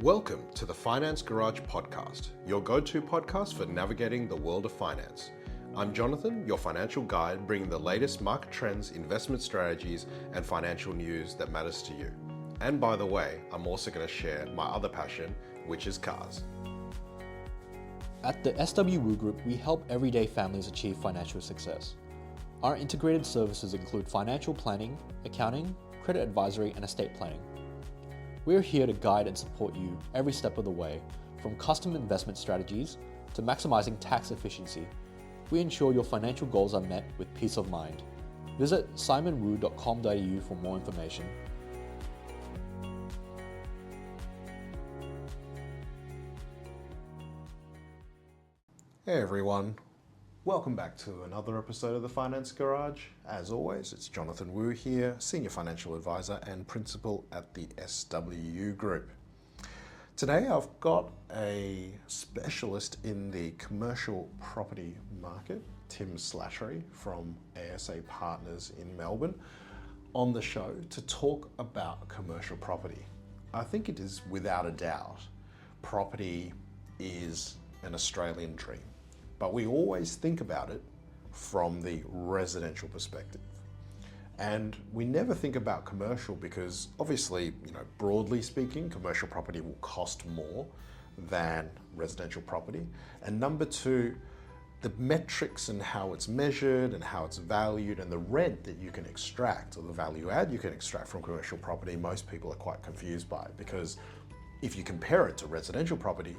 Welcome to the Finance Garage podcast, your go-to podcast for navigating the world of finance. I'm Jonathan, your financial guide, bringing the latest market trends, investment strategies, and financial news that matters to you. And by the way, I'm also going to share my other passion, which is cars. At the SWU Group, we help everyday families achieve financial success. Our integrated services include financial planning, accounting, credit advisory, and estate planning. We're here to guide and support you every step of the way, from custom investment strategies to maximizing tax efficiency. We ensure your financial goals are met with peace of mind. Visit simonwu.com.au for more information. Hey everyone, welcome back to another episode of the Finance Garage. As always, it's Jonathan Wu here, Senior Financial Advisor and Principal at the SWU Group. Today I've got a specialist in the commercial property market, Tim Slattery from ASA Partners in Melbourne, on the show to talk about commercial property. I think it is without a doubt, property is an Australian dream. But we always think about it from the residential perspective. And we never think about commercial because obviously, broadly speaking, commercial property will cost more than residential property. And number two, the metrics and how it's measured and how it's valued and the rent that you can extract or the value add you can extract from commercial property, most people are quite confused by, because if you compare it to residential property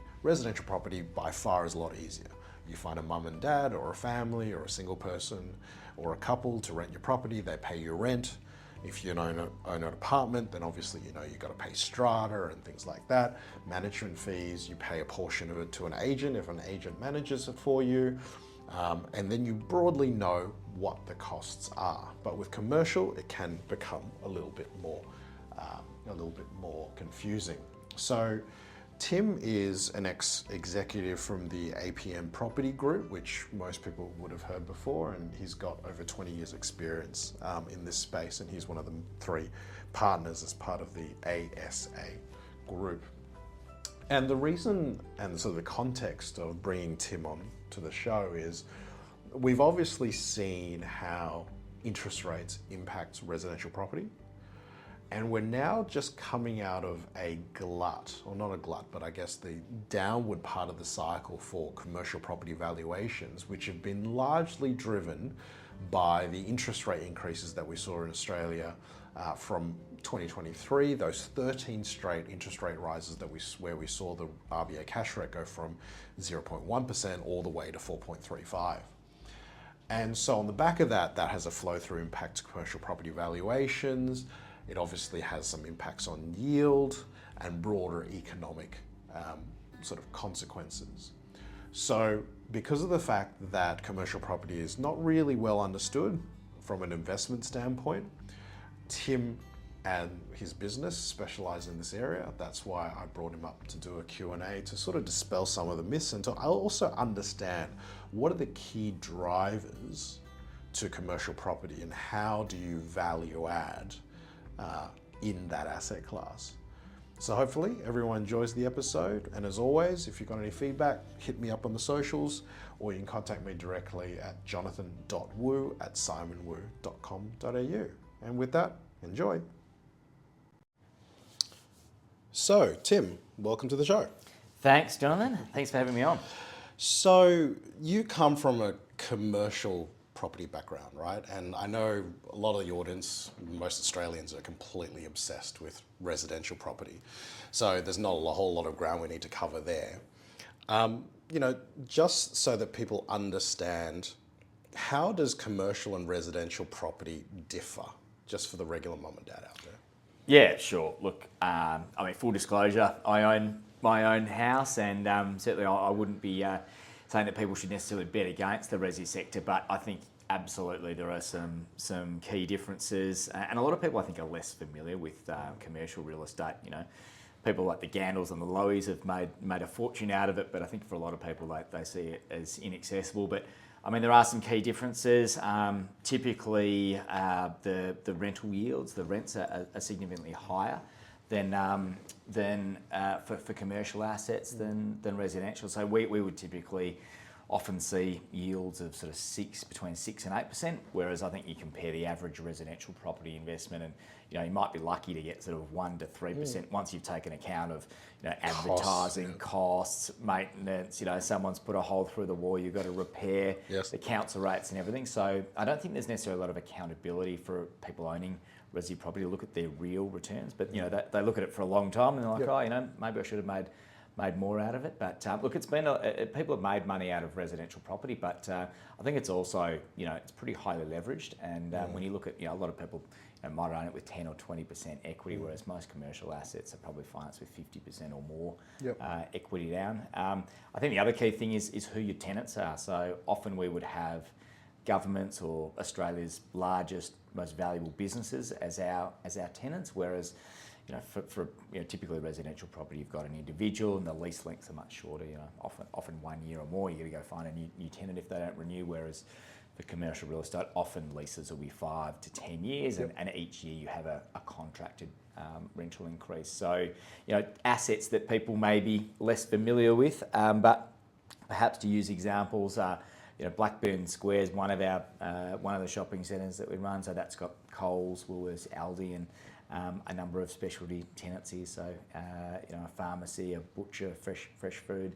by far is a lot easier. You find a mum and dad or a family or a single person or a couple to rent your property, they pay you rent. If you own an apartment, then obviously you've got to pay strata and things like that. Management fees, you pay a portion of it to an agent if an agent manages it for you. And then you broadly know what the costs are. But with commercial, it can become a little bit more confusing. So Tim is an ex-executive from the APM Property Group, which most people would have heard before, and he's got over 20 years experience in this space, and he's one of the three partners as part of the ASA Group. And the reason and sort of the context of bringing Tim on to the show is we've obviously seen how interest rates impact residential property. And we're now just coming out of a glut, or not a glut, but I guess the downward part of the cycle for commercial property valuations, which have been largely driven by the interest rate increases that we saw in Australia from 2023, those 13 straight interest rate rises where we saw the RBA cash rate go from 0.1% all the way to 4.35. And so on the back of that has a flow-through impact to commercial property valuations. It obviously has some impacts on yield and broader economic sort of consequences. So because of the fact that commercial property is not really well understood from an investment standpoint, Tim and his business specialize in this area. That's why I brought him up to do a Q&A to sort of dispel some of the myths and to also understand what are the key drivers to commercial property and how do you value add in that asset class. So hopefully everyone enjoys the episode, and as always, if you've got any feedback, hit me up on the socials, or you can contact me directly at jonathan.wu@simonwu.com.au. And with that, enjoy. So Tim, welcome to the show. Thanks, Jonathan. Thanks for having me on. So you come from a commercial property background, right? And I know a lot of the audience, most Australians are completely obsessed with residential property. So there's not a whole lot of ground we need to cover there. Just so that people understand, how does commercial and residential property differ, just for the regular mum and dad out there? Yeah, sure. Look, full disclosure, I own my own house, and certainly I wouldn't be saying that people should necessarily bet against the resi sector, but I think absolutely there are some key differences, and a lot of people I think are less familiar with commercial real estate. People like the Gandals and the Lowies have made a fortune out of it, but I think for a lot of people they see it as inaccessible. But there are some key differences. Typically, the rental yields, the rents are significantly higher for commercial assets than residential. So we would typically often see yields of sort of between 6 and 8%, whereas I think you compare the average residential property investment and you might be lucky to get sort of 1 to 3% once you've taken account of advertising costs, maintenance, someone's put a hole through the wall, you've got to repair, the council rates and everything. So I don't think there's necessarily a lot of accountability for people owning resi property to look at their real returns, but they look at it for a long time and they're like, maybe I should have made more out of it. But look, it's been people have made money out of residential property, but I think it's also it's pretty highly leveraged. And when you look at a lot of people might own it with 10 or 20% equity, whereas most commercial assets are probably financed with 50% or more equity down. I think the other key thing is who your tenants are. So often we would have governments or Australia's largest, most valuable businesses as our tenants, whereas for typically residential property, you've got an individual and the lease lengths are much shorter. Often 1 year or more. You got to go find a new tenant if they don't renew. Whereas for commercial real estate, often leases will be 5 to 10 years, and each year you have a contracted rental increase. So assets that people may be less familiar with, but perhaps to use examples. Blackburn Square is one of the shopping centres that we run. So that's got Coles, Woolworths, Aldi, and a number of specialty tenancies. So a pharmacy, a butcher, fresh food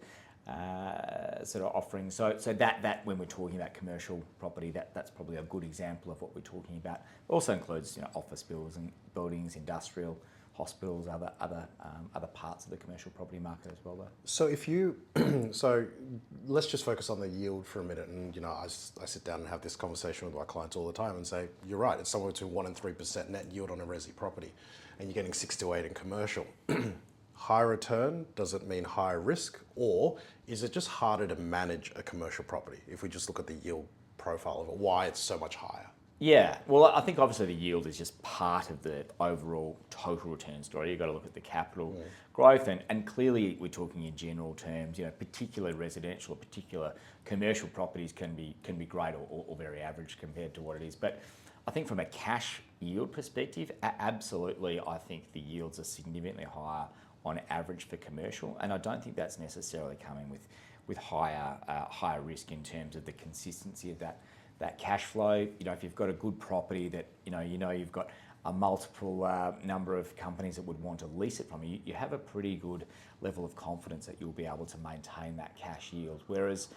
sort of offerings. So that when we're talking about commercial property, that's probably a good example of what we're talking about. It also includes office buildings, industrial, hospitals, other parts of the commercial property market as well, though. So so let's just focus on the yield for a minute. And I sit down and have this conversation with my clients all the time and say, you're right, it's somewhere between 1 and 3% net yield on a resi property, and you're getting 6 to 8 in commercial. High return, does it mean higher risk, or is it just harder to manage a commercial property if we just look at the yield profile of it, why it's so much higher? Yeah, well, I think obviously the yield is just part of the overall total return story. You've got to look at the capital growth, and clearly we're talking in general terms. Particularly residential, particular commercial properties can be great or very average compared to what it is. But I think from a cash yield perspective, absolutely, I think the yields are significantly higher on average for commercial, and I don't think that's necessarily coming with higher risk in terms of the consistency of that cash flow. If you've got a good property that you've got a multiple number of companies that would want to lease it from you, you have a pretty good level of confidence that you'll be able to maintain that cash yield. Whereas,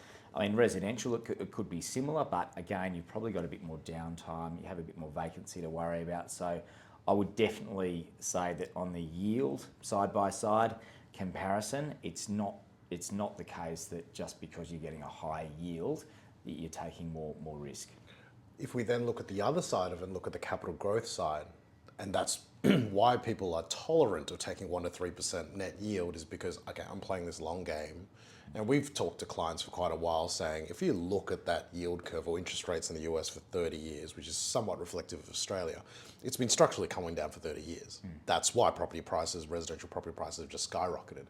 residential, it could be similar, but again, you've probably got a bit more downtime, you have a bit more vacancy to worry about. So I would definitely say that on the yield side-by-side comparison, it's not the case that just because you're getting a high yield, you're taking more risk. If we then look at the other side of it and look at the capital growth side, and that's why people are tolerant of taking 1 to 3% net yield, is because, okay, I'm playing this long game. And we've talked to clients for quite a while saying, if you look at that yield curve or interest rates in the US for 30 years, which is somewhat reflective of Australia, it's been structurally coming down for 30 years. That's why residential property prices have just skyrocketed.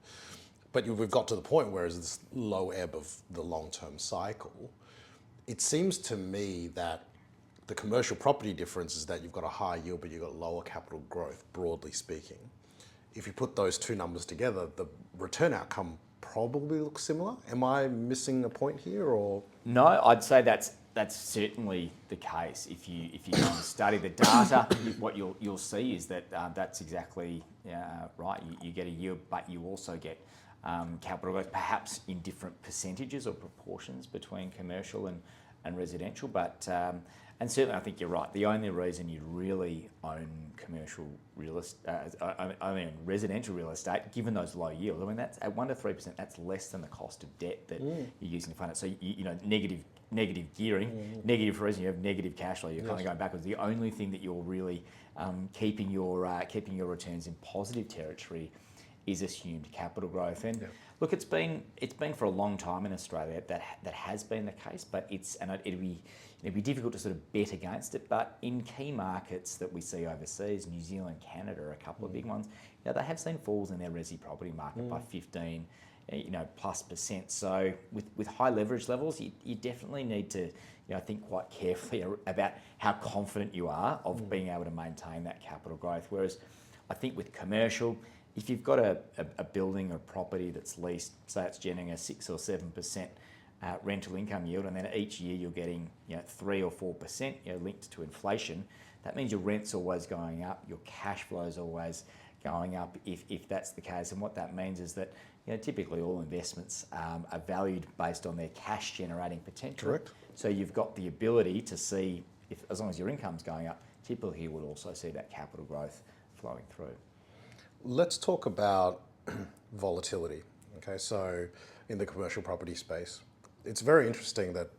But we've got to the point where it's this low ebb of the long-term cycle. It seems to me that the commercial property difference is that you've got a high yield, but you've got lower capital growth, broadly speaking. If you put those two numbers together, the return outcome probably looks similar. Am I missing a point here, or? No, I'd say that's certainly the case. If you go and study the data, what you'll see is that that's exactly right. You get a yield, but you also get capital growth, perhaps in different percentages or proportions between commercial and residential. But and certainly, I think you're right. The only reason you'd really own commercial real estate, residential real estate, given those low yields, that's at 1 to 3%. That's less than the cost of debt that you're using to fund it. So negative gearing, negative reason, you have negative cash flow. You're kind of going backwards. The only thing that you're really keeping your returns in positive territory is assumed capital growth. And look, it's been for a long time in Australia that has been the case, but it'd be difficult to sort of bet against it. But in key markets that we see overseas, New Zealand, Canada are a couple of big ones, they have seen falls in their resi property market by 15 plus percent. So with high leverage levels, you definitely need to think quite carefully about how confident you are of being able to maintain that capital growth. Whereas I think with commercial, if you've got a building or property that's leased, say it's generating a 6 or 7% rental income yield, and then each year you're getting 3 or 4% linked to inflation, that means your rent's always going up, your cash flow's always going up if that's the case. And what that means is that typically all investments are valued based on their cash generating potential. Correct. So you've got the ability to see, if as long as your income's going up, typically you would also see that capital growth flowing through. Let's talk about volatility. Okay, so in the commercial property space, it's very interesting that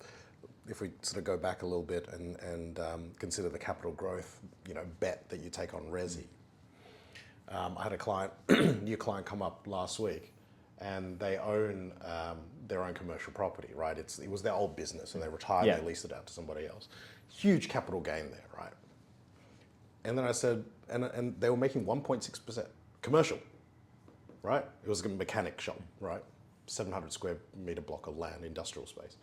if we sort of go back a little bit and consider the capital growth, bet that you take on resi. I had a client, new client, come up last week, and they own their own commercial property. Right, it was their old business, and they retired. Yeah. They leased it out to somebody else. Huge capital gain there, right? And then I said, and they were making 1.6% commercial, right? It was a mechanic shop, right? 700 square meter block of land, industrial space.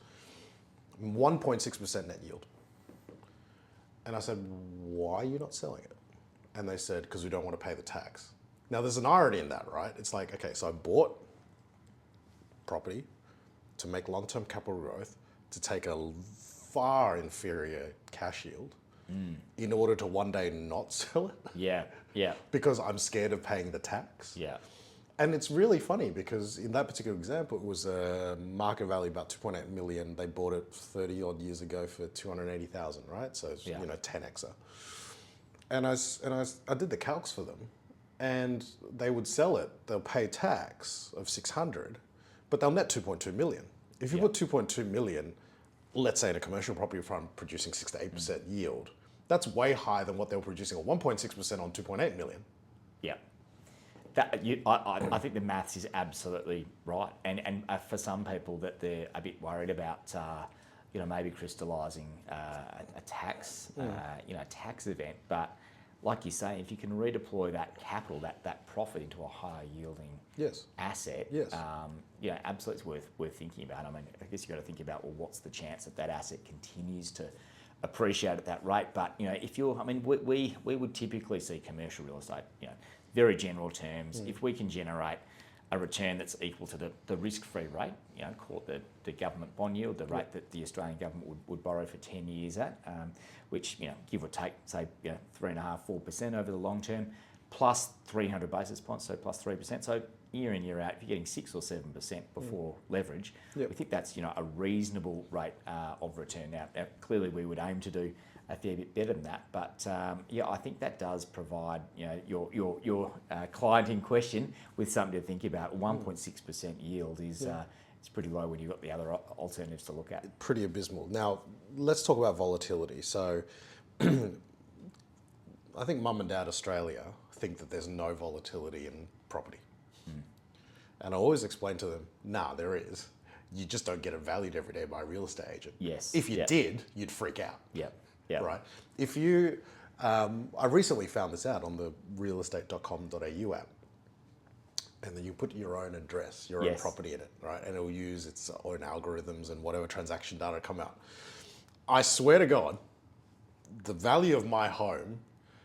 1.6% net yield. And I said, why are you not selling it? And they said, because we don't want to pay the tax. Now there's an irony in that, right? It's like, okay, so I bought property to make long-term capital growth, to take a far inferior cash yield in order to one day not sell it. Yeah, yeah, Because I'm scared of paying the tax. yeah, And it's really funny because in that particular example, it was a market value about 2.8 million. They bought it 30 odd years ago for 280,000, right? So it's, 10xer. And I did the calcs for them, and they would sell it. They'll pay tax of 600, but they'll net 2.2 million. If you put 2.2 million, let's say in a commercial property fund producing 6 to 8% yield, that's way higher than what they were producing at 1.6% on 2.8 million. yeah. I think the maths is absolutely right, and for some people that they're a bit worried about, maybe crystallising a tax, tax event. But like you say, if you can redeploy that capital, that profit into a higher yielding asset, absolutely it's worth thinking about. I mean, I guess you've got to think about, well, what's the chance that asset continues to appreciate at that rate? But we would typically see commercial real estate, very general terms, if we can generate a return that's equal to the risk-free rate, call it the government bond yield, the rate that the Australian government would borrow for 10 years at, which, give or take, say, 3.5%, 4% over the long term, plus 300 basis points, so plus 3%. So year in, year out, if you're getting 6 or 7% before leverage, we think that's, a reasonable rate of return. Now, clearly we would aim to do a fair bit better than that, but I think that does provide your client in question with something to think about. 1.6% yield is it's pretty low when you've got the other alternatives to look at. Pretty abysmal. Now, let's talk about volatility. So I think Mum and Dad Australia think that there's no volatility in property. And I always explain to them, nah, there is. You just don't get it valued every day by a real estate agent. Yes. If you did, you'd freak out. Yeah. Yeah. Right. If you, I recently found this out on the realestate.com.au app, and then you put your own address, your own property in it, right? And it will use its own algorithms and whatever transaction data come out. I swear to God, the value of my home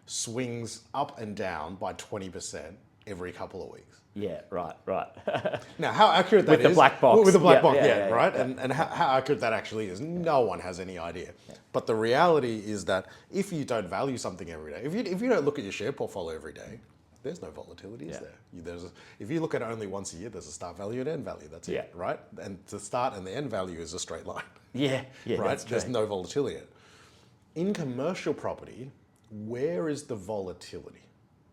swings up and down by 20% every couple of weeks. Yeah, right. Now, how accurate that is... With the black box. With the black box, right? Yeah. And how accurate that actually is, no one has any idea. Yeah. But the reality is that if you don't value something every day, if you don't look at your share portfolio every day, there's no volatility, is there? If you look at it only once a year, there's a start value and end value. That's it, right? And the start and the end value is a straight line. Yeah, right? There's no volatility in it. In commercial property, where is the volatility?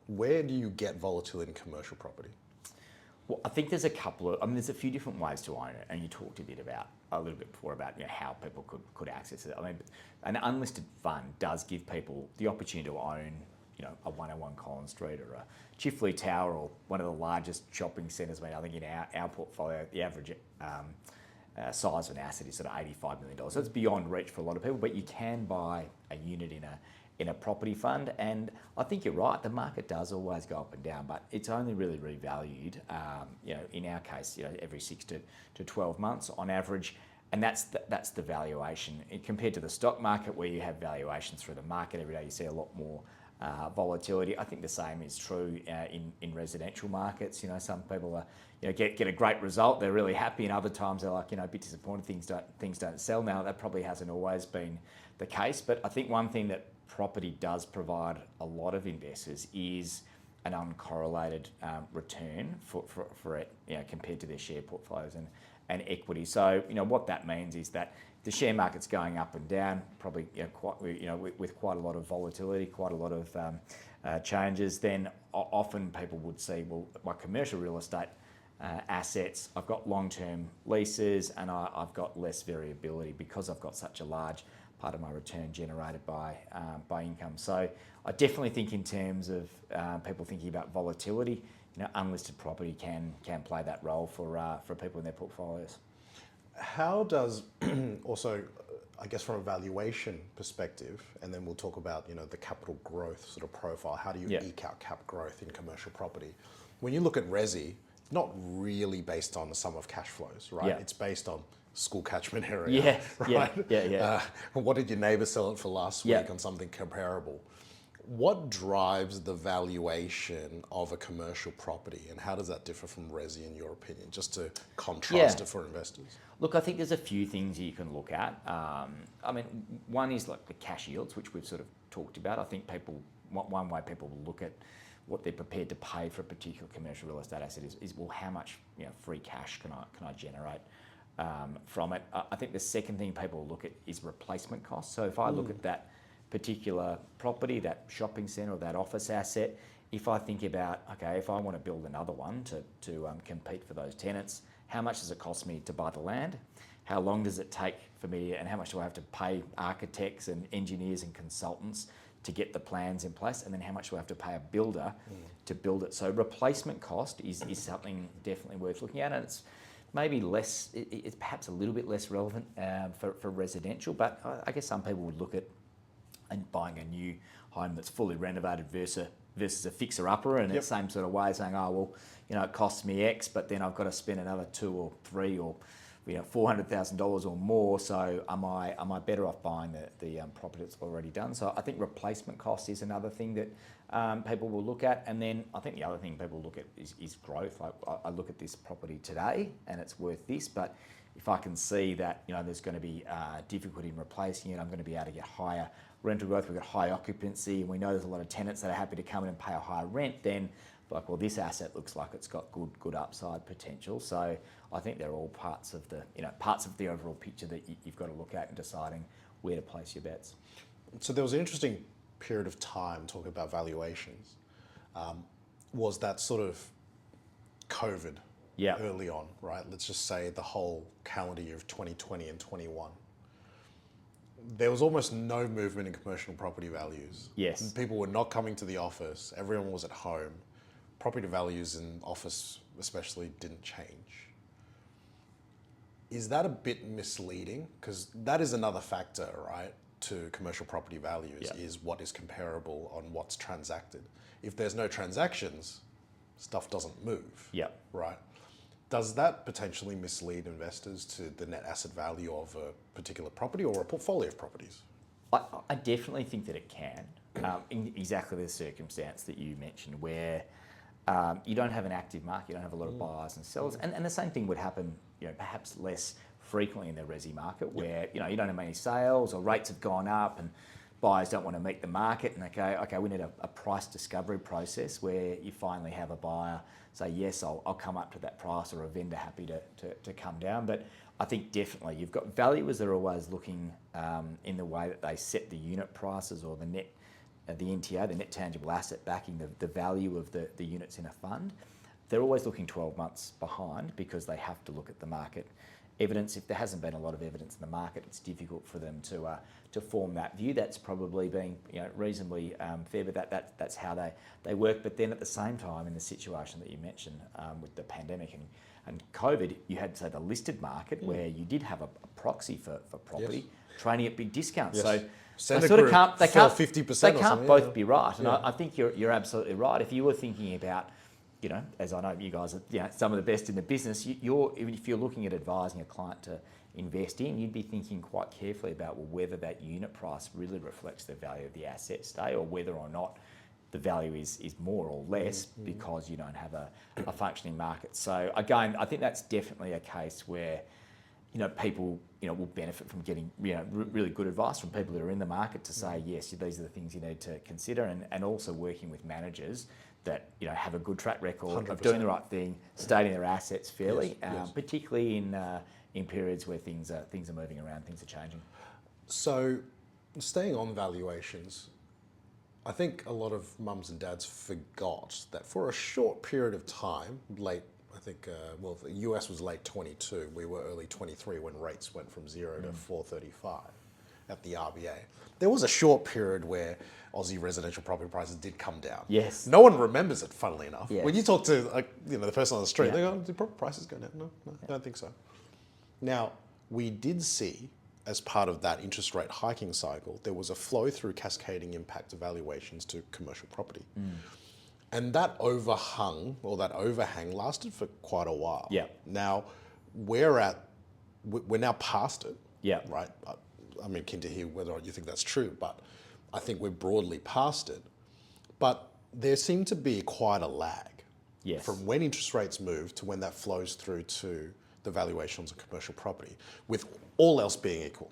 Where do you get volatility in commercial property? Well, I think there's there's a few different ways to own it, and you talked a little bit before about how people could access it. I mean, an unlisted fund does give people the opportunity to own, a 101 Collins Street or a Chifley Tower or one of the largest shopping centres. I think in our portfolio, the average size of an asset is sort of $85 million. So it's beyond reach for a lot of people, but you can buy a unit in a property fund, and I think you're right, the market does always go up and down, but it's only really revalued, in our case, every 6 to 12 months on average, and that's the valuation. Compared to the stock market, where you have valuations through the market every day, you see a lot more volatility. I think the same is true in residential markets. You know, some people are, you know, get a great result, they're really happy, and other times they're like, you know, a bit disappointed, things don't sell. Now, that probably hasn't always been the case, but I think one thing that property does provide a lot of investors is an uncorrelated return for it, you know, compared to their share portfolios and equity. So, you know, what that means is that the share market's going up and down, probably, you know, with quite a lot of volatility, quite a lot of changes. Then often people would see, well, my commercial real estate assets, I've got long-term leases, and I've got less variability because I've got such a large part of my return generated by income. So I definitely think in terms of people thinking about volatility, you know, unlisted property can play that role for people in their portfolios. How does also, I guess, from a valuation perspective, and then we'll talk about, you know, the capital growth sort of profile. How do you eke out cap growth in commercial property? When you look at resi, it's not really based on the sum of cash flows, right? Yeah. It's based on school catchment area, right? Yeah. What did your neighbour sell it for last week on something comparable? What drives the valuation of a commercial property, and how does that differ from resi in your opinion, just to contrast it for investors? Look, I think there's a few things you can look at. I mean, one is like the cash yields, which we've sort of talked about. I think one way people will look at what they're prepared to pay for a particular commercial real estate asset is well, how much, you know, free cash can I generate from it? I think the second thing people will look at is replacement costs. So if I look at that particular property, that shopping centre or that office asset, if I think about, okay, if I want to build another one to compete for those tenants, how much does it cost me to buy the land? How long does it take for me, and how much do I have to pay architects and engineers and consultants to get the plans in place? And then how much do I have to pay a builder to build it? So replacement cost is something definitely worth looking at, and it's maybe less, it's perhaps a little bit less relevant for residential, but I guess some people would look at and buying a new home that's fully renovated versus a fixer-upper, and it's the same sort of way, saying, oh, well, you know, it costs me X, but then I've got to spend another $2 or $3 or, you know, $400,000 or more. So am I better off buying the property that's already done? So I think replacement cost is another thing that people will look at, and then I think the other thing people look at is growth. Like I look at this property today, and it's worth this, but if I can see that, you know, there's going to be difficulty in replacing it, I'm going to be able to get higher rental growth, we've got high occupancy, and we know there's a lot of tenants that are happy to come in and pay a higher rent, then like, well, this asset looks like it's got good upside potential. So I think they're all parts of the overall picture that you've got to look at in deciding where to place your bets. So there was an interesting period of time talking about valuations. Was that sort of COVID early on, right? Let's just say the whole calendar year of 2020 and 21. There was almost no movement in commercial property values. Yes. People were not coming to the office. Everyone was at home. Property values in office especially didn't change. Is that a bit misleading? Because that is another factor, right, to commercial property values, is what is comparable on what's transacted. If there's no transactions, stuff doesn't move. Right? Does that potentially mislead investors to the net asset value of a particular property or a portfolio of properties? I definitely think that it can, in exactly the circumstance that you mentioned, where you don't have an active market, you don't have a lot of buyers and sellers, and the same thing would happen, you know, perhaps less frequently in the resi market, where you know, you don't have many sales, or rates have gone up and buyers don't want to meet the market, and okay, we need a price discovery process where you finally have a buyer say, yes, I'll come up to that price, or a vendor happy to come down. But I think definitely you've got valuers that are always looking in the way that they set the unit prices, or the NTA, the net tangible asset backing the value of the units in a fund. They're always looking 12 months behind, because they have to look at the market evidence. If there hasn't been a lot of evidence in the market, it's difficult for them to form that view. That's probably being, you know, reasonably fair, but that's how they work. But then at the same time, in the situation that you mentioned with the pandemic and COVID, you had, say, the listed market where you did have a proxy for property trading at big discounts. So they sort of can't 50%. They can't both be right. And I think you're absolutely right. If you were thinking about as I know you guys are, some of the best in the business, even if you're looking at advising a client to invest in, you'd be thinking quite carefully about whether that unit price really reflects the value of the asset today, or whether or not the value is more or less because you don't have a functioning market. So again, I think that's definitely a case where people will benefit from getting really good advice from people that are in the market to say, yes, these are the things you need to consider, and also working with managers that have a good track record 100%. Of doing the right thing, stating their assets fairly, yes. Particularly in periods where things are moving around, things are changing. So, staying on valuations, I think a lot of mums and dads forgot that for a short period of time, the US was late 22, we were early 23 when rates went from 0 to 4.35 at the RBA. There was a short period where Aussie residential property prices did come down. Yes. No one remembers it, funnily enough. Yes. When you talk to the person on the street, they go, "Do property prices go down?" No, I don't think so. Now, we did see, as part of that interest rate hiking cycle, there was a flow through cascading impact of valuations to commercial property. And that overhang lasted for quite a while. Yeah. Now, we're now past it. Yeah. Right? I'm keen to hear whether or not you think that's true, but I think we're broadly past it. But there seemed to be quite a lag. Yes. From when interest rates move to when that flows through to the valuations of commercial property, with all else being equal.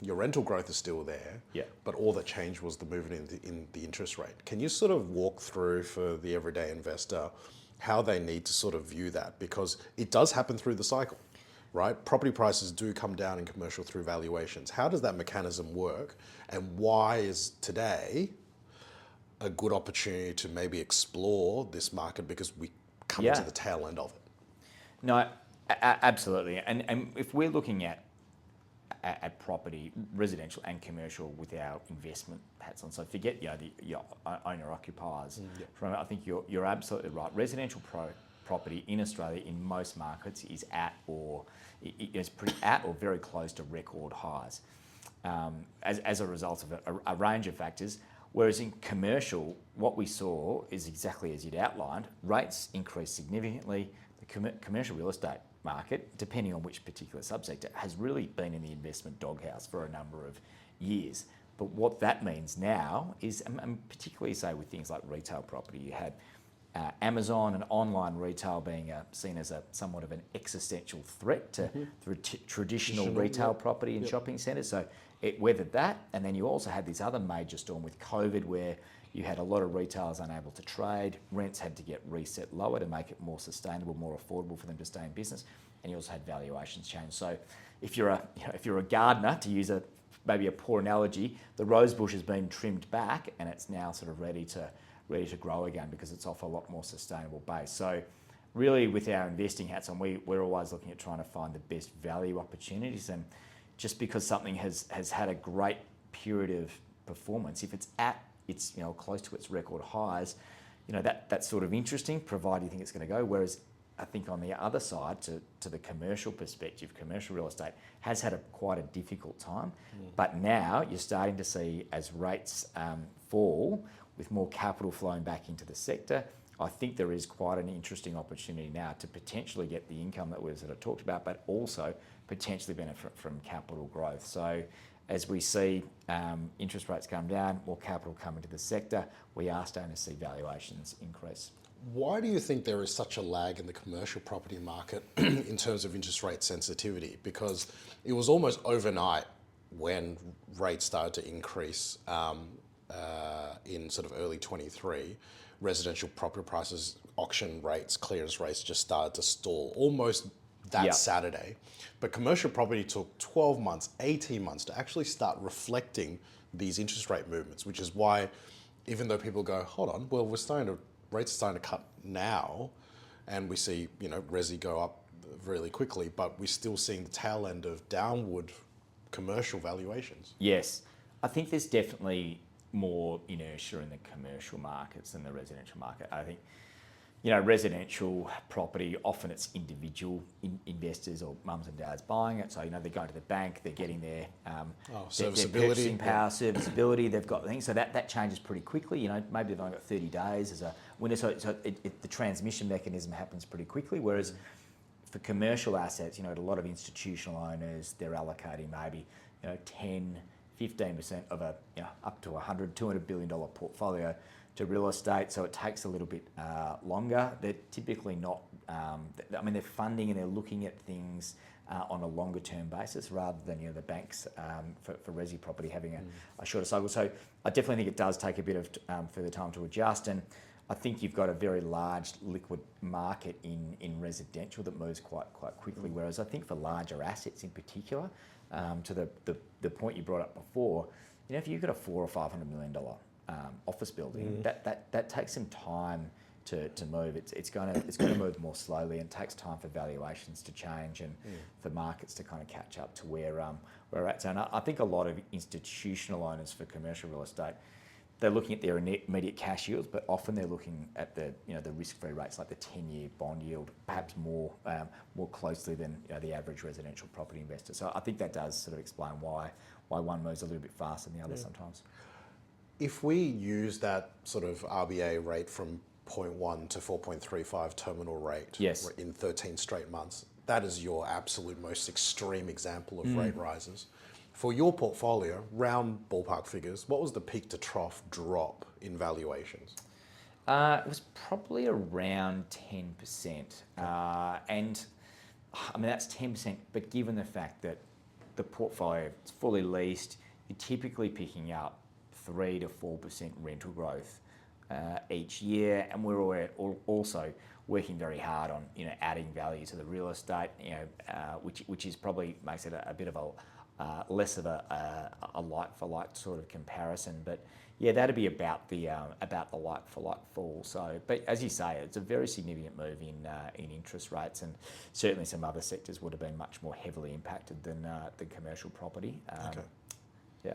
Your rental growth is still there, but all that changed was the movement in the interest rate. Can you sort of walk through for the everyday investor how they need to sort of view that? Because it does happen through the cycle, right? Property prices do come down in commercial through valuations. How does that mechanism work, and why is today a good opportunity to maybe explore this market, because we come into the tail end of it? No, absolutely. And if we're looking at property, residential and commercial, with our investment hats on, so forget your owner occupiers. I think you're absolutely right. Residential property in Australia, in most markets, is at or very close to record highs, as a result of a range of factors. Whereas in commercial, what we saw is exactly as you'd outlined. Rates increased significantly. The commercial real estate market, depending on which particular subsector, has really been in the investment doghouse for a number of years. But what that means now is, and particularly say with things like retail property, you had Amazon and online retail being seen as somewhat of an existential threat to traditional retail property and shopping centres. So it weathered that, and then you also had this other major storm with COVID, where you had a lot of retailers unable to trade. Rents had to get reset lower to make it more sustainable, more affordable for them to stay in business, and you also had valuations change. So if you're a gardener, to use maybe a poor analogy, the rose bush has been trimmed back, and it's now sort of ready to grow again because it's off a lot more sustainable base. So really, with our investing hats on, we're always looking at trying to find the best value opportunities. And just because something has had a great period of performance, if it's close to its record highs, that's sort of interesting, provided you think it's going to go. Whereas I think on the other side, to the commercial perspective, commercial real estate has had quite a difficult time. But now you're starting to see, as rates fall, with more capital flowing back into the sector, I think there is quite an interesting opportunity now to potentially get the income that we've sort of talked about, but also potentially benefit from capital growth. So as we see interest rates come down, more capital come into the sector, we are starting to see valuations increase. Why do you think there is such a lag in the commercial property market in terms of interest rate sensitivity? Because it was almost overnight when rates started to increase in sort of early 23, residential property prices, auction rates, clearance rates just started to stall almost that Saturday. But commercial property took 12 months, 18 months to actually start reflecting these interest rate movements, which is why, even though people go, hold on, well, rates are starting to cut now, and we see, resi go up really quickly, but we're still seeing the tail end of downward commercial valuations. Yes, I think there's definitely more inertia in the commercial markets than the residential market. I think, residential property, often it's individual investors or mums and dads buying it. So, they're going to the bank, they're getting their serviceability, their purchasing power, serviceability, they've got things. So that changes pretty quickly. Maybe they've only got 30 days as a the transmission mechanism happens pretty quickly, whereas for commercial assets, a lot of institutional owners, they're allocating maybe 10, 15% of a up to $100, $200 billion portfolio to real estate, so it takes a little bit longer. They're typically not, they're funding and they're looking at things on a longer term basis rather than the banks for resi property having a shorter cycle. So I definitely think it does take a bit of further time to adjust, and I think you've got a very large liquid market in residential that moves quite quickly, whereas I think for larger assets in particular, to the point you brought up before, if you've got a $400 or $500 million office building, that takes some time to move. It's going to move more slowly, and takes time for valuations to change and for markets to kind of catch up to where we're at. And I think a lot of institutional owners for commercial real estate, they're looking at their immediate cash yields, but often they're looking at the the risk-free rates, like the 10-year bond yield, perhaps more closely than the average residential property investor. So I think that does sort of explain why one moves a little bit faster than the other sometimes. If we use that sort of RBA rate from 0.1 to 4.35 terminal rate in 13 straight months, that is your absolute most extreme example of rate rises. For your portfolio, round ballpark figures, what was the peak to trough drop in valuations? It was probably around 10%. And that's 10%, but given the fact that the portfolio is fully leased, you're typically picking up 3 to 4% rental growth each year, and we're also working very hard on adding value to the real estate, which is probably makes it a bit of a less of a like for like sort of comparison. But yeah, that'd be about the like for like fall. So, but as you say, it's a very significant move in interest rates, and certainly some other sectors would have been much more heavily impacted than commercial property. Okay. Yeah.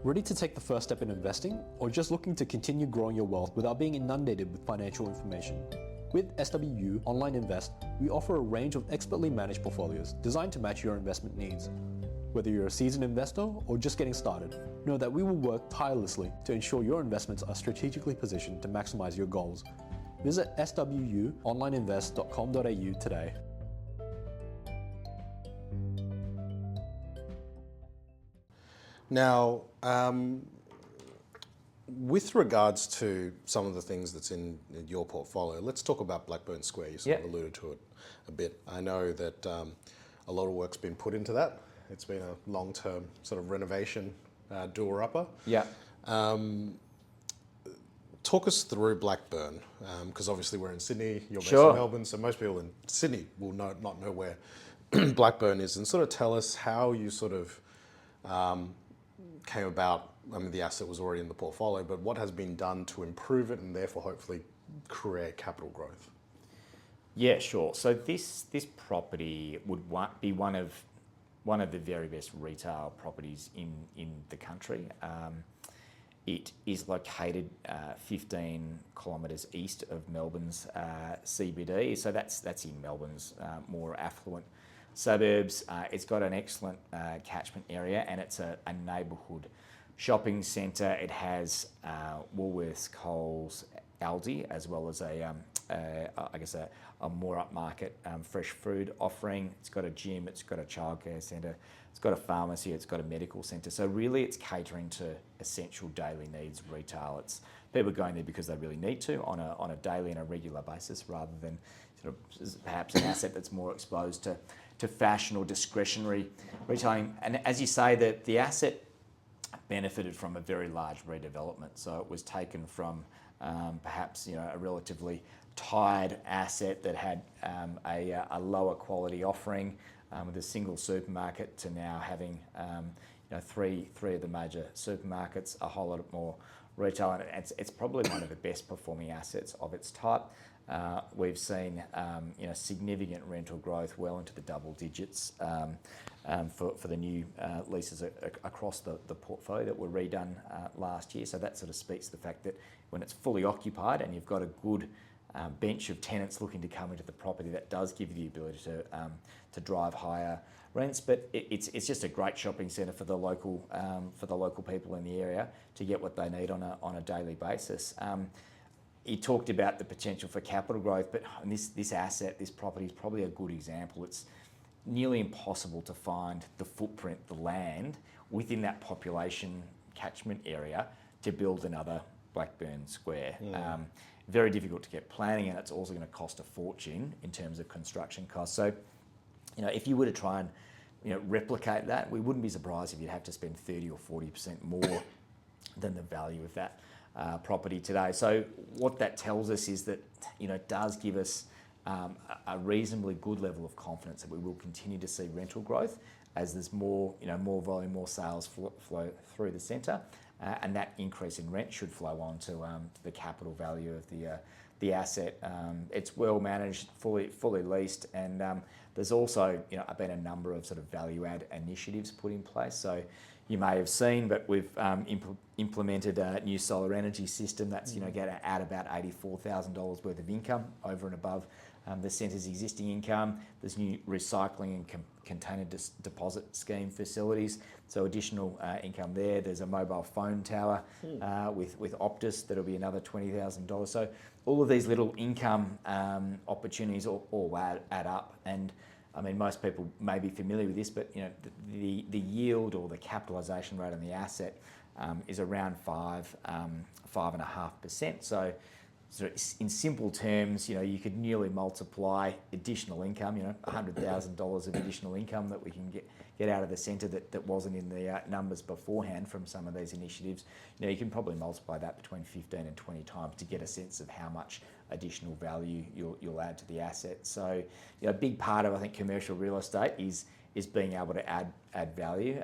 Ready to take the first step in investing, or just looking to continue growing your wealth without being inundated with financial information? With SWU Online Invest, we offer a range of expertly managed portfolios designed to match your investment needs. Whether you're a seasoned investor or just getting started, know that we will work tirelessly to ensure your investments are strategically positioned to maximize your goals. Visit swuonlineinvest.com.au today. Now, with regards to some of the things that's in your portfolio, let's talk about Blackburn Square. You sort of alluded to it a bit. I know that a lot of work's been put into that. It's been a long-term sort of renovation doer-upper. Yeah. Talk us through Blackburn, because obviously we're in Sydney, you're based Sure. in Melbourne, so most people in Sydney will not know where Blackburn is. And sort of tell us how you sort of came about. The asset was already in the portfolio, but what has been done to improve it and therefore hopefully create capital growth? Yeah, sure. So this property would be one of the very best retail properties in the country. It is located 15 kilometres east of Melbourne's CBD, so that's in Melbourne's more affluent suburbs. It's got an excellent catchment area, and it's a neighbourhood shopping centre. It has Woolworths, Coles, Aldi, as well as a more upmarket fresh food offering. It's got a gym, it's got a childcare centre, it's got a pharmacy, it's got a medical centre. So really it's catering to essential daily needs retail. It's people going there because they really need to on a daily and a regular basis, rather than sort of perhaps an asset that's more exposed to fashion or discretionary retailing. And as you say, the asset benefited from a very large redevelopment. So it was taken from perhaps a relatively tired asset that had a lower quality offering with a single supermarket, to now having three of the major supermarkets, a whole lot more retail, and it's probably one of the best performing assets of its type. We've seen significant rental growth, well into the double digits, for the new leases across the portfolio that were redone last year. So that sort of speaks to the fact that when it's fully occupied and you've got a good bench of tenants looking to come into the property, that does give you the ability to drive higher rents. But it's just a great shopping centre for the local people in the area to get what they need on a daily basis. He talked about the potential for capital growth, but this asset, this property is probably a good example. It's nearly impossible to find the footprint, the land within that population catchment area to build another Blackburn Square. Very difficult to get planning, and it's also going to cost a fortune in terms of construction costs. So, if you were to try and replicate that, we wouldn't be surprised if you'd have to spend 30 or 40% more than the value of that property today. So what that tells us is that it does give us a reasonably good level of confidence that we will continue to see rental growth as there's more more volume, more sales flow through the centre, and that increase in rent should flow on to the capital value of the asset. It's well managed, fully leased, and there's also been a number of sort of value add initiatives put in place. So you may have seen, but we've implemented a new solar energy system that's going to add about $84,000 worth of income over and above the centre's existing income. There's new recycling and container deposit scheme facilities, so additional income there. There's a mobile phone tower with Optus that'll be another $20,000. So all of these little income opportunities all add up. And I mean, most people may be familiar with this, but the yield or the capitalisation rate on the asset is around 5.5%. So in simple terms, you could nearly multiply additional income, $100,000 of additional income that we can get out of the centre that wasn't in the numbers beforehand from some of these initiatives. You can probably multiply that between 15 and 20 times to get a sense of how much additional value you'll add to the asset. So a big part of, I think, commercial real estate is being able to add value,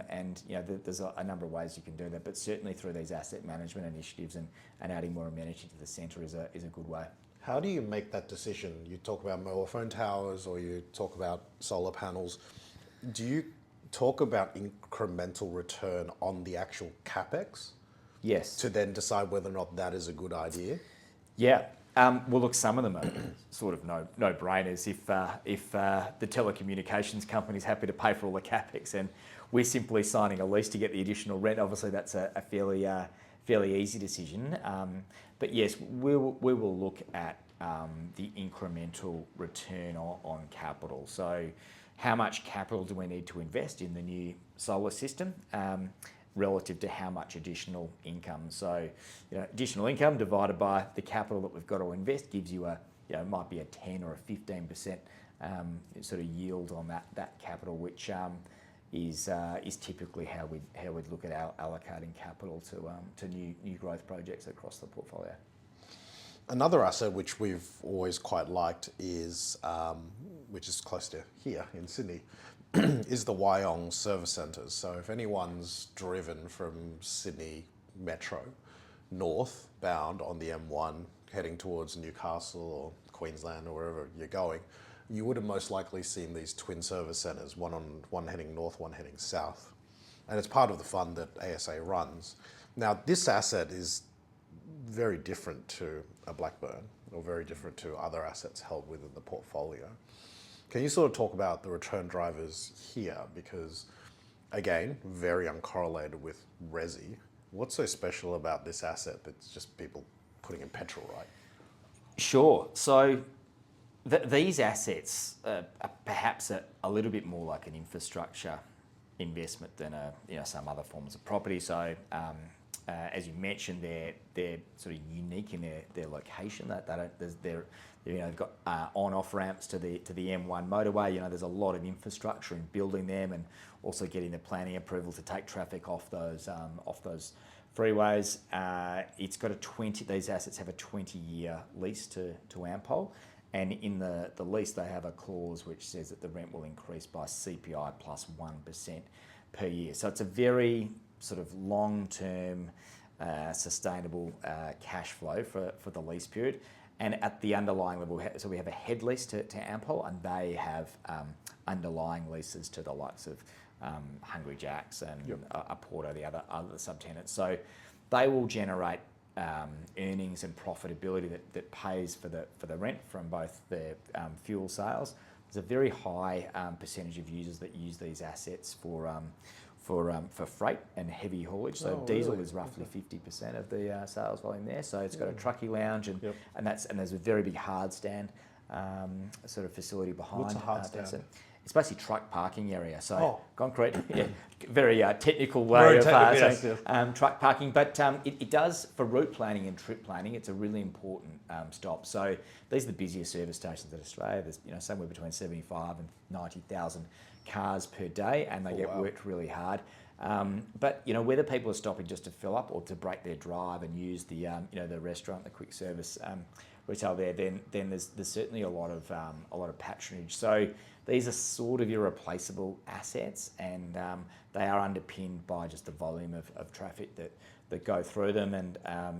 and there's a number of ways you can do that, but certainly through these asset management initiatives and adding more amenity to the centre is a good way. How do you make that decision? You talk about mobile phone towers, or you talk about solar panels. Do you talk about incremental return on the actual capex? Yes. To then decide whether or not that is a good idea? Yeah. Well, look, some of them are sort of no-brainers. If the telecommunications company's happy to pay for all the capex and we're simply signing a lease to get the additional rent, obviously that's a fairly easy decision. But yes, we will look at the incremental return on capital. So how much capital do we need to invest in the new solar system? Relative to how much additional income. So, additional income divided by the capital that we've got to invest gives you might be a 10 or a 15% sort of yield on that capital, which is typically how we'd look at allocating capital to new growth projects across the portfolio. Another asset which we've always quite liked is, which is close to here in Sydney, is the Wyong service centres. So if anyone's driven from Sydney Metro northbound on the M1 heading towards Newcastle or Queensland or wherever you're going, you would have most likely seen these twin service centres, one heading north, one heading south. And it's part of the fund that ASA runs. Now, this asset is very different to a Blackburn, or very different to other assets held within the portfolio. Can you sort of talk about the return drivers here? Because, again, very uncorrelated with resi. What's so special about this asset that's just people putting in petrol, right? Sure. So these assets are perhaps a little bit more like an infrastructure investment than some other forms of property. So as you mentioned, they're sort of unique in their location. They've got on-off ramps to the M1 motorway. There's a lot of infrastructure in building them, and also getting the planning approval to take traffic off those freeways. It's got these assets have a 20-year lease to Ampol, and in the lease they have a clause which says that the rent will increase by CPI plus 1% per year. So it's a very sort of long-term, sustainable cash flow for the lease period. And at the underlying level, so we have a head lease to Ampol, and they have underlying leases to the likes of Hungry Jack's and Porto, the other subtenants. So they will generate earnings and profitability that pays for the rent from both their fuel sales. There's a very high percentage of users that use these assets for freight and heavy haulage. So diesel really? is roughly 50% of the sales volume there. So it's got a truckie lounge and there's a very big hard stand sort of facility behind. What's a hard stand? It's basically truck parking area. So concrete, very technical Very way of technical, saying truck parking. But it does, for route planning and trip planning, it's a really important stop. So these are the busiest service stations in Australia. There's somewhere between 75 and 90,000 cars per day, and they get worked really hard. But whether people are stopping just to fill up or to break their drive and use the the restaurant, the quick service retail there, then there's certainly a lot of patronage. So these are sort of irreplaceable assets, and they are underpinned by just the volume of traffic that go through them. And I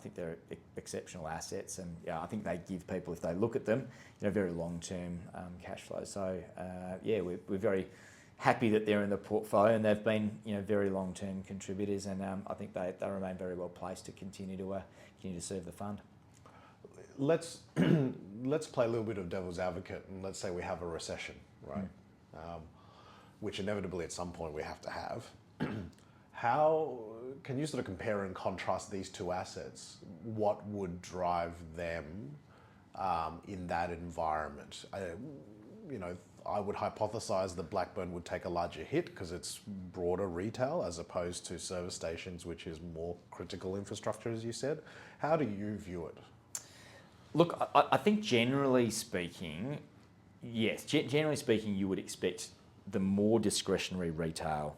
think they're exceptional assets, and I think they give people, if they look at them, very long-term cash flow. So we're very happy that they're in the portfolio, and they've been very long-term contributors, and I think they remain very well placed to continue to serve the fund. Let's play a little bit of devil's advocate, and let's say we have a recession, right? Which inevitably at some point we have to have. How can you sort of compare and contrast these two assets? What would drive them in that environment? I would hypothesize that Blackburn would take a larger hit because it's broader retail as opposed to service stations, which is more critical infrastructure, as you said. How do you view it? Look, I think generally speaking, yes, generally speaking, you would expect the more discretionary retail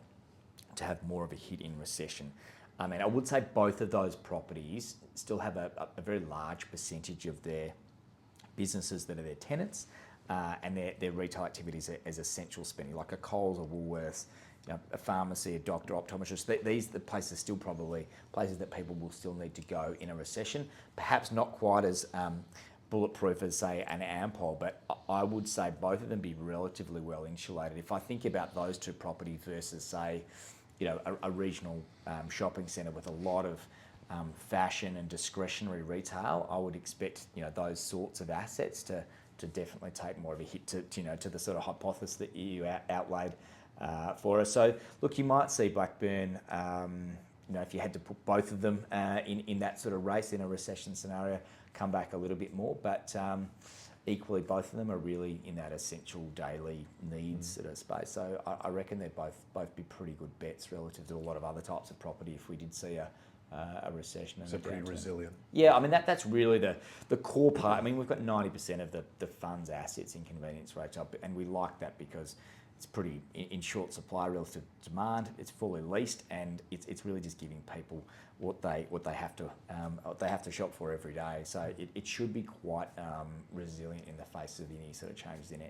to have more of a hit in recession. I mean, I would say both of those properties still have a very large percentage of their businesses that are their tenants and their retail activities as essential spending, like a Coles or Woolworths, a pharmacy, a doctor, optometrist. These the places still probably places that people will still need to go in a recession. Perhaps not quite as bulletproof as, say, an Ampol, but I would say both of them be relatively well insulated. If I think about those two properties versus, say, a regional shopping centre with a lot of fashion and discretionary retail, I would expect those sorts of assets to definitely take more of a hit to the sort of hypothesis that you outlaid for us. So look, you might see Blackburn, if you had to put both of them in that sort of race in a recession scenario, come back a little bit more, but equally both of them are really in that essential daily needs sort of space. So I reckon they'd both be pretty good bets relative to a lot of other types of property if we did see a recession. So pretty resilient. Yeah, I mean that's really the core part. I mean, we've got 90% of the fund's assets in convenience retail, and we like that because it's pretty in short supply relative to demand. It's fully leased, and it's really just giving people what they have to shop for every day. So it should be quite resilient in the face of any sort of changes in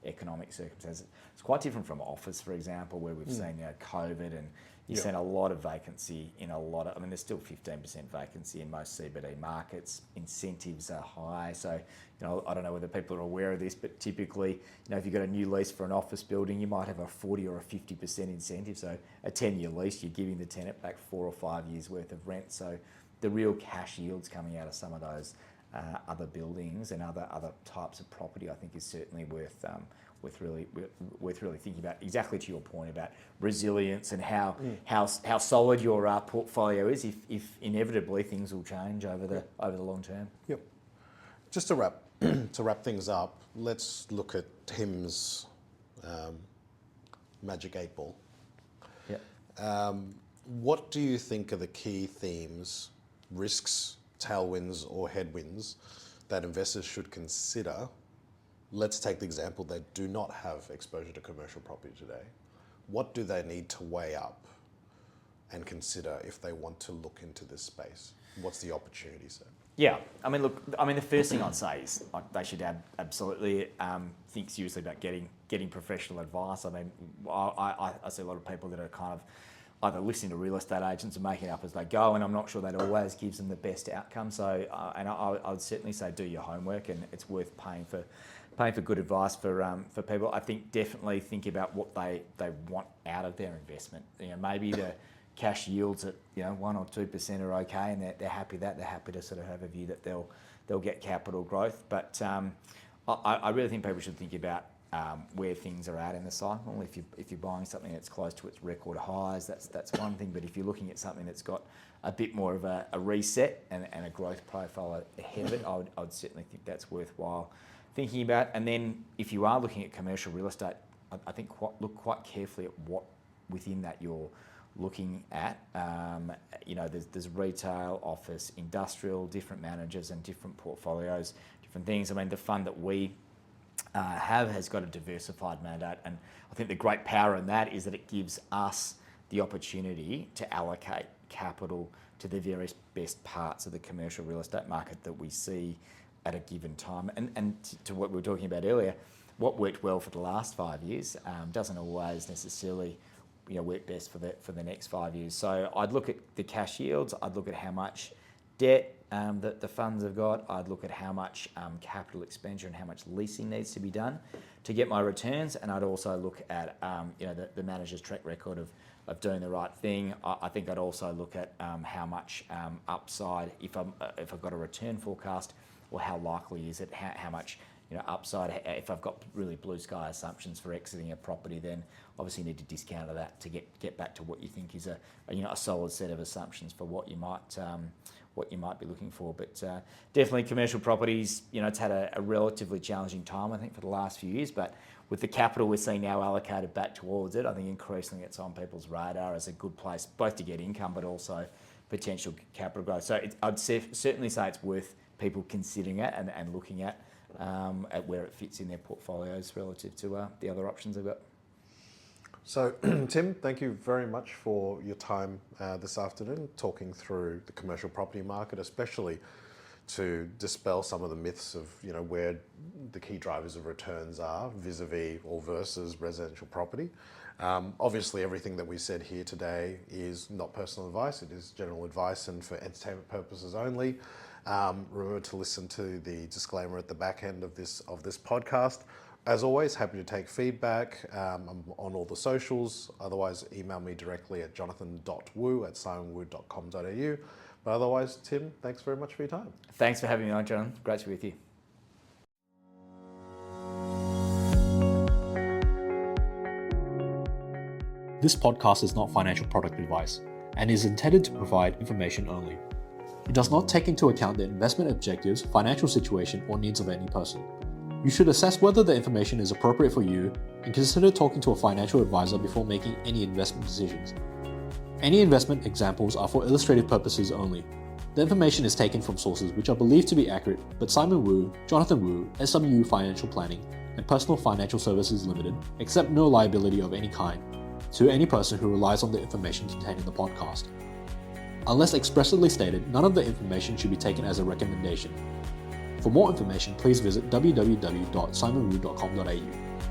economic circumstances. It's quite different from office, for example, where we've seen COVID and you've seen a lot of vacancy in a lot of. I mean, there's still 15% vacancy in most CBD markets. Incentives are high, so I don't know whether people are aware of this, but typically, if you've got a new lease for an office building, you might have a 40 or a 50% incentive. So a 10-year lease, you're giving the tenant back 4 or 5 years worth of rent. So the real cash yields coming out of some of those other buildings and other types of property, I think, is certainly worth really thinking about. Exactly to your point about resilience and how solid your portfolio is if inevitably things will change over the long term. Yep. Just to wrap things up, let's look at Tim's Magic 8 Ball. Yep. What do you think are the key themes, risks, tailwinds or headwinds that investors should consider? Let's take the example, they do not have exposure to commercial property today. What do they need to weigh up and consider if they want to look into this space? What's the opportunity set? Yeah, I mean, look, the first thing I'd say is they should absolutely think seriously about getting professional advice. I mean, I see a lot of people that are kind of either listening to real estate agents and making it up as they go, and I'm not sure that always gives them the best outcome. So, I would certainly say do your homework, and it's worth paying for good advice for people. I think definitely think about what they want out of their investment. Maybe cash yields at 1 or 2% are okay, and they're happy that they're happy to sort of have a view that they'll get capital growth. But I really think people should think about where things are at in the cycle. If you're buying something that's close to its record highs, that's one thing. But if you're looking at something that's got a bit more of a reset and a growth profile ahead of it, I would certainly think that's worthwhile thinking about. And then if you are looking at commercial real estate, I think look quite carefully at what within that you're looking at. There's retail, office, industrial, different managers and different portfolios, different things. I mean, the fund that we has got a diversified mandate, and I think the great power in that is that it gives us the opportunity to allocate capital to the various best parts of the commercial real estate market that we see at a given time. And to what we were talking about earlier, what worked well for the last 5 years doesn't always necessarily work best for the next 5 years. So I'd look at the cash yields, I'd look at how much debt that the funds have got, I'd look at how much capital expenditure and how much leasing needs to be done to get my returns, and I'd also look at the manager's track record of doing the right thing. I think I'd also look at how much upside, if I've got a return forecast, or how likely is it, how much upside. If I've got really blue sky assumptions for exiting a property, then obviously you need to discount that to get back to what you think is a solid set of assumptions for what you might be looking for. But definitely commercial properties, it's had a relatively challenging time, I think, for the last few years. But with the capital we're seeing now allocated back towards it, I think increasingly it's on people's radar as a good place, both to get income but also potential capital growth. So I'd certainly say it's worth people considering it and looking at where it fits in their portfolios relative to the other options they've got. So, Tim, thank you very much for your time this afternoon talking through the commercial property market, especially to dispel some of the myths of where the key drivers of returns are vis-a-vis or versus residential property. Obviously, everything that we said here today is not personal advice; it is general advice and for entertainment purposes only. Remember to listen to the disclaimer at the back end of this podcast. As always, happy to take feedback. I'm on all the socials. Otherwise, email me directly at jonathan.wu@simonwu.com.au. But otherwise, Tim, thanks very much for your time. Thanks for having me on, John. Great to be with you. This podcast is not financial product advice and is intended to provide information only. It does not take into account the investment objectives, financial situation, or needs of any person. You should assess whether the information is appropriate for you and consider talking to a financial advisor before making any investment decisions. Any investment examples are for illustrative purposes only. The information is taken from sources which are believed to be accurate, but Simon Wu, Jonathan Wu, SWU Financial Planning, and Personal Financial Services Limited accept no liability of any kind to any person who relies on the information contained in the podcast. Unless expressly stated, none of the information should be taken as a recommendation. For more information, please visit www.simonwu.com.au.